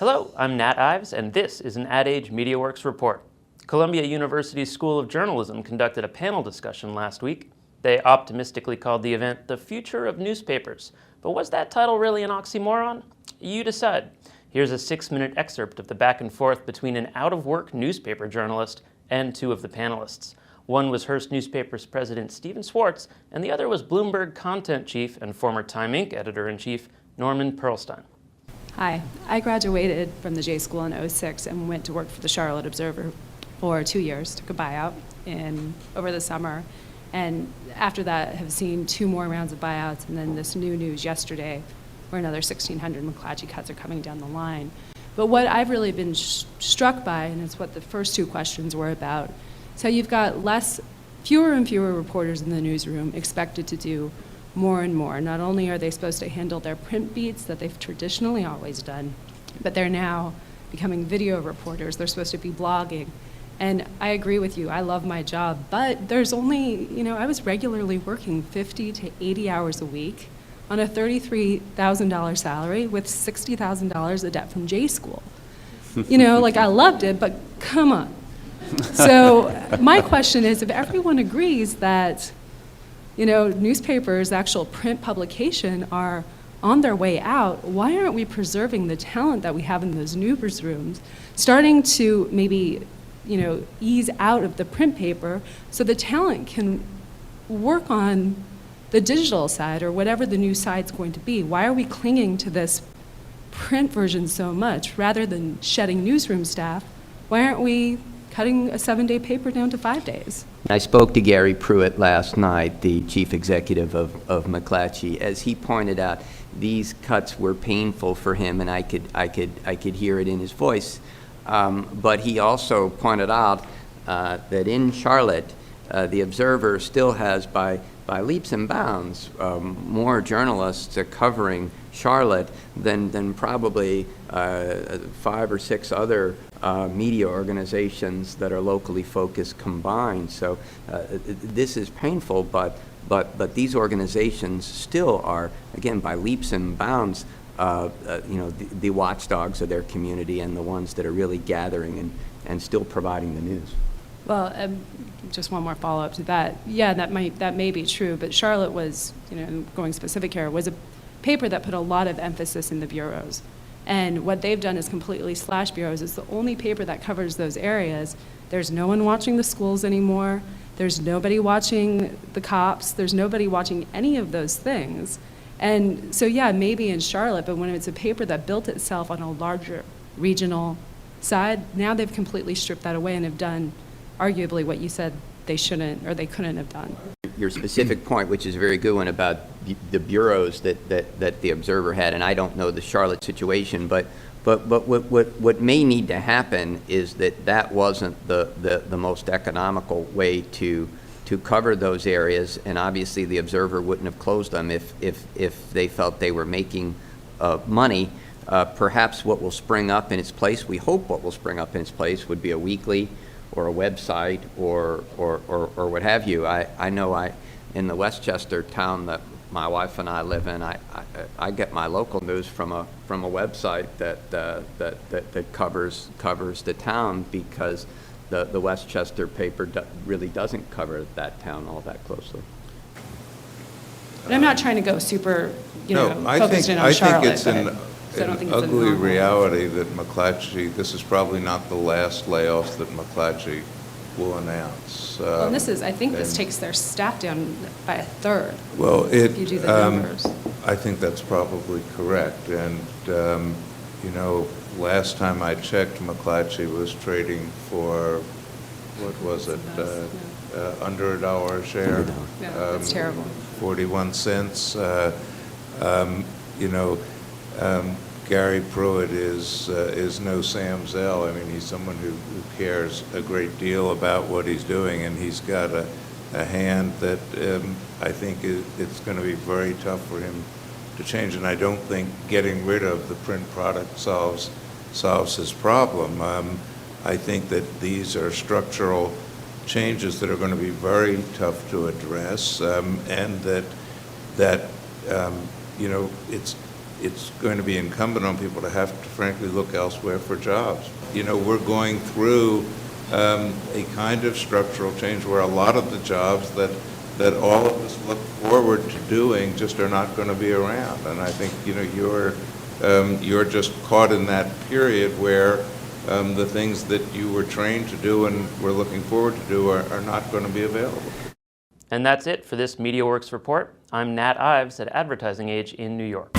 Hello, I'm Nat Ives, and this is an Ad Age MediaWorks report. Columbia University's School of Journalism conducted a panel discussion last week. They optimistically called the event The Future of Newspapers. But was that title really an oxymoron? You decide. Here's a 6-minute excerpt of the back and forth between an out-of-work newspaper journalist and two of the panelists. One was Hearst Newspaper's president Stephen Swartz, and the other was Bloomberg content chief and former Time Inc. editor-in-chief Norman Pearlstein. Hi, I graduated from the J School in '06 and went to work for the Charlotte Observer for 2 years, took a buyout over the summer, and after that have seen 2 more rounds of buyouts, and then this new news yesterday where another 1,600 McClatchy cuts are coming down the line. But what I've really been struck by, and it's what the first 2 questions were about, so you've got fewer and fewer reporters in the newsroom expected to do more and more. Not only are they supposed to handle their print beats that they've traditionally always done, but they're now becoming video reporters. They're supposed to be blogging. And I agree with you, I love my job, but there's only, I was regularly working 50 to 80 hours a week on a $33,000 salary with $60,000 of debt from J School. I loved it, but come on. So my question is, if everyone agrees that newspapers, actual print publication, are on their way out, why aren't we preserving the talent that we have in those newsrooms, starting to maybe, ease out of the print paper so the talent can work on the digital side or whatever the new side's going to be? Why are we clinging to this print version so much rather than shedding newsroom staff? Why aren't we cutting a 7-day paper down to 5 days? I spoke to Gary Pruitt last night, the chief executive of McClatchy. As he pointed out, these cuts were painful for him, and I could hear it in his voice. But he also pointed out that in Charlotte, the Observer still has, by leaps and bounds, more journalists covering Charlotte than probably 5 or 6 other media organizations that are locally focused combined. So this is painful, but these organizations still are, again, by leaps and bounds, the watchdogs of their community and the ones that are really gathering and still providing the news. Well, just one more follow-up to that. Yeah, that may be true, but Charlotte was, going specific here, was a paper that put a lot of emphasis in the bureaus. And what they've done is completely slash bureaus. It's the only paper that covers those areas. There's no one watching the schools anymore. There's nobody watching the cops. There's nobody watching any of those things. And so, yeah, maybe in Charlotte, but when it's a paper that built itself on a larger regional side, now they've completely stripped that away and have done arguably what you said they shouldn't or they couldn't have done. Your specific point, which is a very good one, about the bureaus that the Observer had, and I don't know the Charlotte situation, but what may need to happen is that wasn't the most economical way to cover those areas, and obviously the Observer wouldn't have closed them if they felt they were making money. Perhaps what will spring up in its place, we hope what will spring up in its place, would be a weekly or a website or what have you. I know in the Westchester town that my wife and I live in, I get my local news from a website that covers the town, because the Westchester paper really doesn't cover that town all that closely. But I'm not trying to go super, focused in on I Charlotte. think it's an ugly reality that McClatchy, this is probably not the last layoffs that McClatchy will announce. Well, I think this takes their staff down by a third. Well, if you do the numbers. I think that's probably correct. And, last time I checked, McClatchy was trading for, what was it, under $1 a share? Yeah, that's terrible. 41 cents. Gary Pruitt is no Sam Zell. I mean, he's someone who cares a great deal about what he's doing, and he's got a hand that I think it's going to be very tough for him to change. And I don't think getting rid of the print product solves his problem. I think that these are structural changes that are going to be very tough to address, and that it's it's going to be incumbent on people to have to frankly look elsewhere for jobs. You know, we're going through a kind of structural change where a lot of the jobs that all of us look forward to doing just are not going to be around. And I think, you know, you're just caught in that period where the things that you were trained to do and were looking forward to do are not going to be available. And that's it for this MediaWorks report. I'm Nat Ives at Advertising Age in New York.